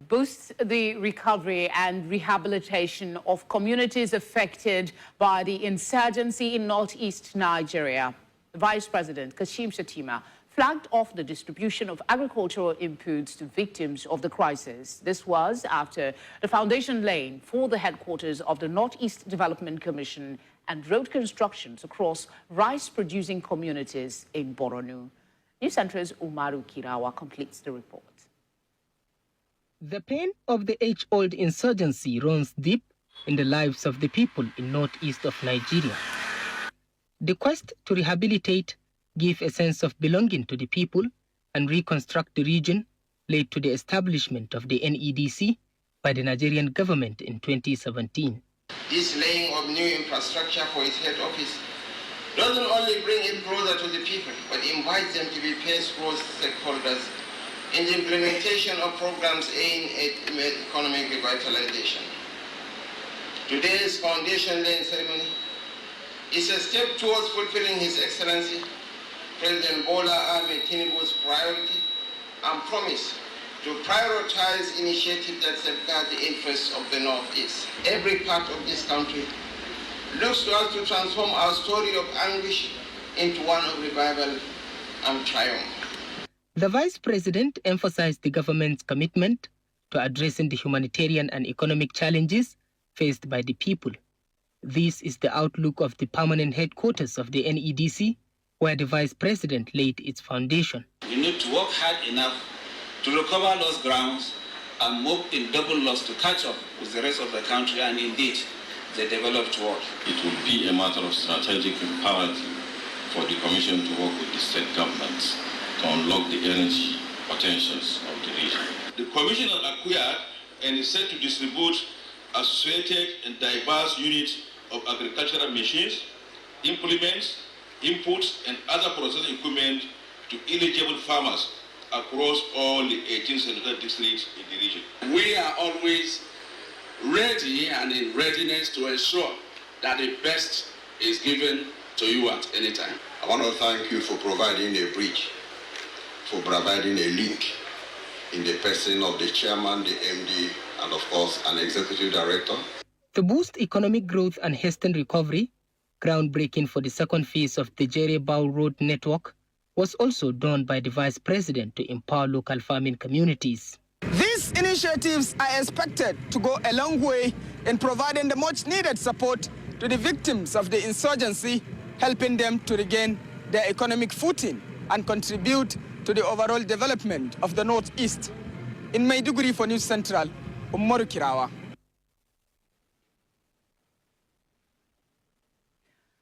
Boost the recovery and rehabilitation of communities affected by the insurgency in northeast Nigeria. Vice President Kashim Shettima flagged off the distribution of agricultural inputs to victims of the crisis. This was after the foundation laying for the headquarters of the Northeast Development Commission and road constructions across rice-producing communities in Borno. News Centre's Umaru Kirawa completes the report. The pain of the age-old insurgency runs deep in the lives of the people in northeast of Nigeria. The quest to rehabilitate, give a sense of belonging to the people, and reconstruct the region led to the establishment of the NEDC by the Nigerian government in 2017. This laying of new infrastructure for its head office doesn't only bring it closer to the people, but invites them to be face-close stakeholders in the implementation of programs aimed at economic revitalization. Today's foundation laying ceremony is a step towards fulfilling His Excellency President Bola Ahmed Tinubu's priority and promise to prioritize initiatives that safeguard the interests of the Northeast. Every part of this country looks to us to transform our story of anguish into one of revival and triumph. The Vice President emphasized the government's commitment to addressing the humanitarian and economic challenges faced by the people. This is the outlook of the permanent headquarters of the NEDC, where the Vice President laid its foundation. We need to work hard enough to recover lost grounds and move in double loss to catch up with the rest of the country and indeed the developed world. It will be a matter of strategic imperative for the Commission to work with the state governments to unlock the energy potentials of the region. The Commission has acquired and is set to distribute associated and diverse units of agricultural machines, implements, inputs, and other processing equipment to eligible farmers across all the 18 senatorial districts in the region. We are always ready and in readiness to ensure that the best is given to you at any time. I want to thank you for providing a bridge, for providing a link in the person of the chairman, the MD, and of course, an executive director. To boost economic growth and hasten recovery, groundbreaking for the second phase of the Jere-Bow Road network was also done by the Vice President to empower local farming communities. These initiatives are expected to go a long way in providing the much-needed support to the victims of the insurgency, helping them to regain their economic footing and contribute to the overall development of the Northeast. In Maiduguri for News Central, Umaru Kirawa.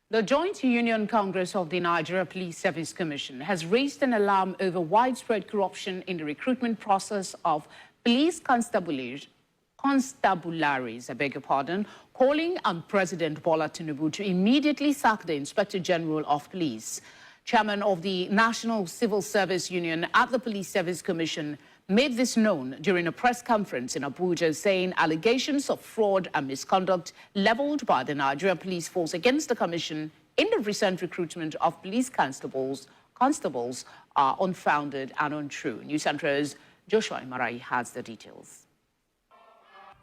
The Joint Union Congress of the Nigeria Police Service Commission has raised an alarm over widespread corruption in the recruitment process of police constabularies, calling on President Bola Tinubu to immediately sack the Inspector General of Police. Chairman of the National Civil Service Union at the Police Service Commission made this known during a press conference in Abuja, saying allegations of fraud and misconduct leveled by the Nigerian Police Force against the Commission in the recent recruitment of police constables are unfounded and untrue. News Centre's Joshua Imarai has the details.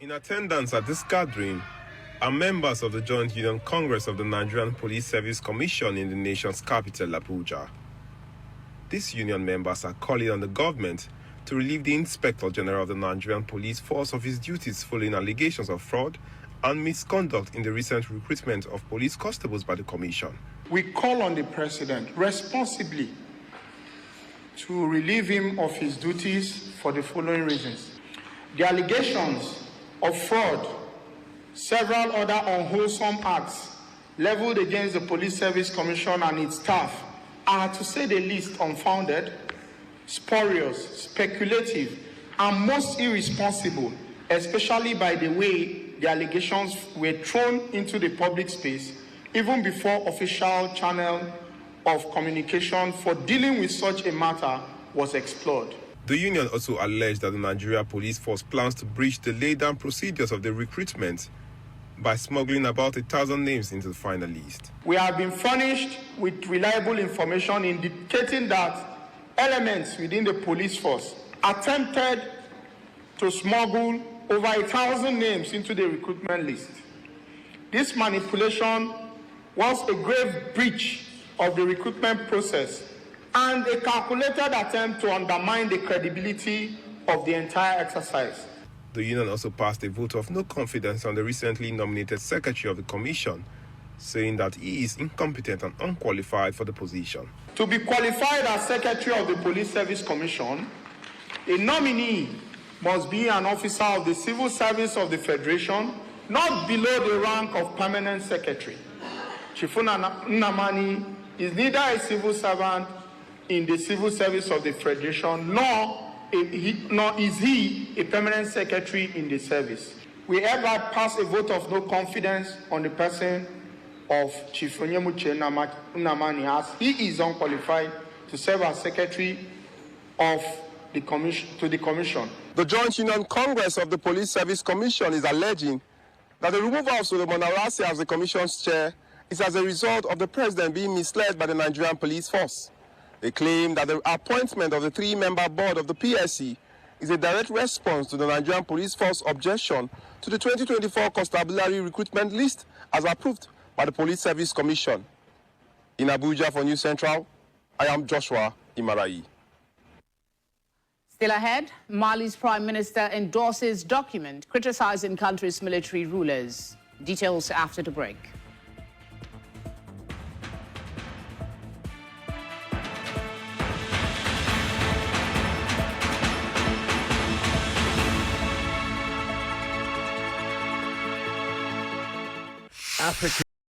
In attendance at this gathering are members of the Joint Union Congress of the Nigerian Police Service Commission in the nation's capital, Abuja. These union members are calling on the government to relieve the Inspector General of the Nigerian Police Force of his duties following allegations of fraud and misconduct in the recent recruitment of police constables by the Commission. We call on the President responsibly to relieve him of his duties for the following reasons. The allegations of fraud, several other unwholesome acts leveled against the Police Service Commission and its staff are, to say the least, unfounded, spurious, speculative, and most irresponsible, especially by the way the allegations were thrown into the public space, even before official channel of communication for dealing with such a matter was explored. The union also alleged that the Nigeria Police Force plans to breach the laid-down procedures of the recruitment by smuggling about 1,000 names into the final list. We have been furnished with reliable information indicating that elements within the police force attempted to to smuggle over 1,000 names into the recruitment list. This manipulation was a grave breach of the recruitment process and a calculated attempt to undermine the credibility of the entire exercise. The union also passed a vote of no confidence on the recently nominated secretary of the commission, saying that he is incompetent and unqualified for the position. To be qualified as secretary of the Police Service Commission, a nominee must be an officer of the Civil Service of the Federation, not below the rank of permanent secretary. Chifuna Nnamani is neither a civil servant in the Civil Service of the Federation, nor is he a permanent secretary in the service. We hereby pass a vote of no confidence on the person of Chief Onyemuche Nnamani, as he is unqualified to serve as secretary of the commission. The Joint Union Congress of the Police Service Commission is alleging that the removal of Solomon Arase as the commission's chair is as a result of the president being misled by the Nigerian police force. They claim that the appointment of the three-member board of the PSC is a direct response to the Nigerian police force objection to the 2024 constabulary recruitment list as approved by the Police Service Commission. In Abuja for News Central, I am Joshua Imarayi. Still ahead, Mali's Prime Minister endorses document criticizing country's military rulers. Details after the break.